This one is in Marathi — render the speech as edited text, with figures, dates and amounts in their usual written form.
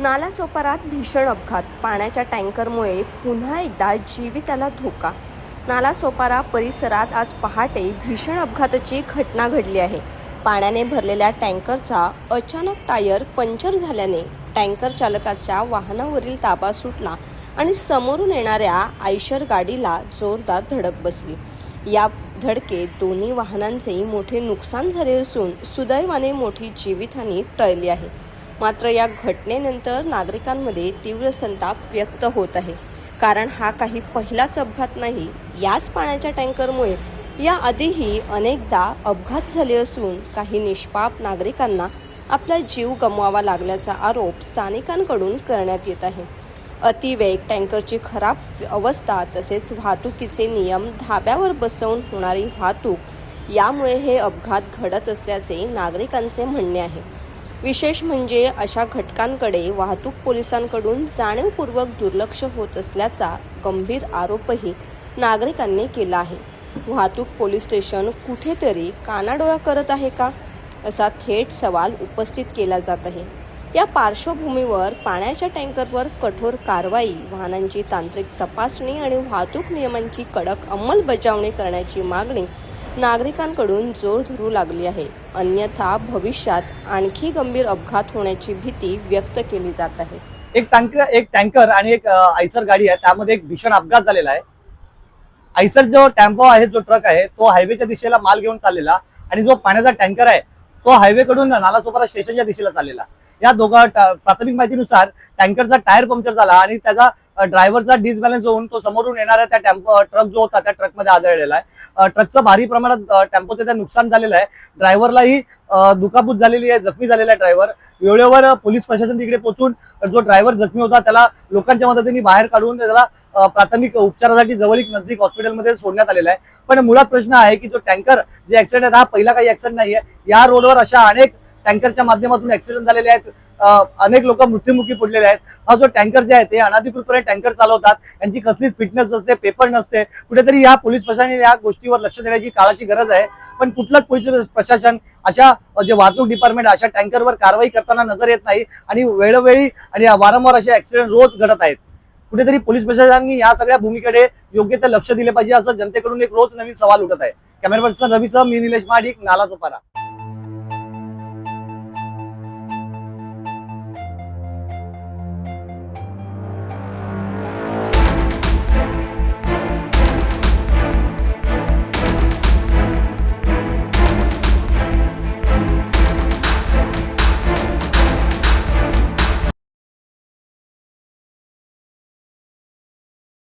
नालासोपारात भीषण अपघात, पाण्याच्या टँकरमुळे पुन्हा एकदा जीविताला धोका। नालासोपारा परिसरात आज पहाटे भीषण अपघाताची घटना घडली आहे। पाण्याने भरलेल्या टँकरचा अचानक टायर पंक्चर झाल्याने टँकर चालकाच्या वाहनावरील ताबा सुटला आणि समोरून येणाऱ्या आयशर गाडीला जोरदार धडक बसली। या धडकेत दोन्ही वाहनांचे मोठे नुकसान झाले असून सुदैवाने मोठी जीवितहानी टळली आहे। मात्र या घटनेनंतर नागरिकांमध्ये तीव्र संताप व्यक्त होत आहे, कारण हा काही पहिलाच अपघात नाही। याच पाण्याच्या टँकरमुळे याआधीही अनेकदा अपघात झाले असून काही निष्पाप नागरिकांना आपला जीव गमवावा लागल्याचा आरोप स्थानिकांकडून करण्यात येत आहे। अतिवेग, टँकरची खराब अवस्था तसेच वाहतुकीचे नियम धाब्यावर बसवून होणारी वाहतूक यामुळे हे अपघात घडत असल्याचे नागरिकांचे म्हणणे आहे। विशेष म्हणजे अशा घटकांकडे वाहतूक पोलिसांकडून जाणीवपूर्वक दुर्लक्ष होत असल्याचा गंभीर आरोपही नागरिकांनी केला आहे। वाहतूक पोलीस स्टेशन कुठेतरी कानाडोळा करत आहे का, असा थेट सवाल उपस्थित केला जात आहे। या पार्श्वभूमीवर पाण्याच्या टँकरवर कठोर कारवाई, वाहनांची तांत्रिक तपासणी आणि वाहतूक नियमांची कडक अंमलबजावणी करण्याची मागणी नागरिकांकडून जोर धरू लागली आहे। अन्यथा भविष्यात आणखी गंभीर अपघात होण्याची भीती व्यक्त केली जात आहे। एक टँकर आणि एक आयसर गाडी आहे, त्यामध्ये एक भीषण अपघात झालेला आहे। आयसर जो टेम्पो आहे, जो ट्रक आहे, तो हायवेच्या दिशेला माल घेऊन चाललेला आणि जो पाण्याचा टँकर आहे तो हायवे कडून नालासोपारा स्टेशनच्या दिशेला चाललेला। या दोघा प्राथमिक माहितीनुसार टँकरचा टायर पंक्चर झाला आणि त्याचा ड्रायव्हरचा डिसबॅलन्स होऊन तो समोरून येणाऱ्या त्या ट्रक जो होता त्या ट्रकमध्ये आदळलेला आहे। ट्रकचं भारी प्रमाणात टेम्पोचं त्या नुकसान झालेलं आहे। ड्रायव्हरलाही दुखापत झालेली आहे, जखमी झालेला आहे ड्रायव्हर। वेळेवर पोलीस प्रशासन तिकडे पोहोचून जो ड्रायव्हर जखमी होता त्याला लोकांच्या मदतीने बाहेर काढून त्याला प्राथमिक उपचारासाठी जवळीक नजदीक हॉस्पिटलमध्ये सोडण्यात आलेला आहे। पण मुळात प्रश्न आहे की जो टँकर जे ऍक्सिडेंट हा पहिला काही ऍक्सिडेंट नाहीये। या रोडवर अशा अनेक टँकरच्या माध्यमातून ऍक्सिडेंट झालेले आहेत, अनेक लोक मृत्युमुखी पडलेले आहेत। हा जो टँकर जे आहे ते अनधिकृतपणे टँकर चालवतात, यांची कसलीच फिटनेस नसते, पेपर नसते। कुठेतरी या पोलीस प्रशासनाने या गोष्टीवर लक्ष देण्याची काळाची गरज आहे। पण कुठलंच पोलीस प्रशासन अशा जे वाहतूक डिपार्टमेंट अशा टँकरवर कारवाई करताना नजर येत नाही आणि वेळोवेळी आणि वारंवार असे ऍक्सिडेंट रोज घडत आहेत। कुठेतरी पोलीस प्रशासनाने या सगळ्या भूमिकेकडे योग्य ते लक्ष दिले पाहिजे, असं जनतेकडून एक रोज नवीन सवाल उठत आहे। कॅमेरा पर्सन रवीसह मी निलेश महाडिक, नालासोपारा।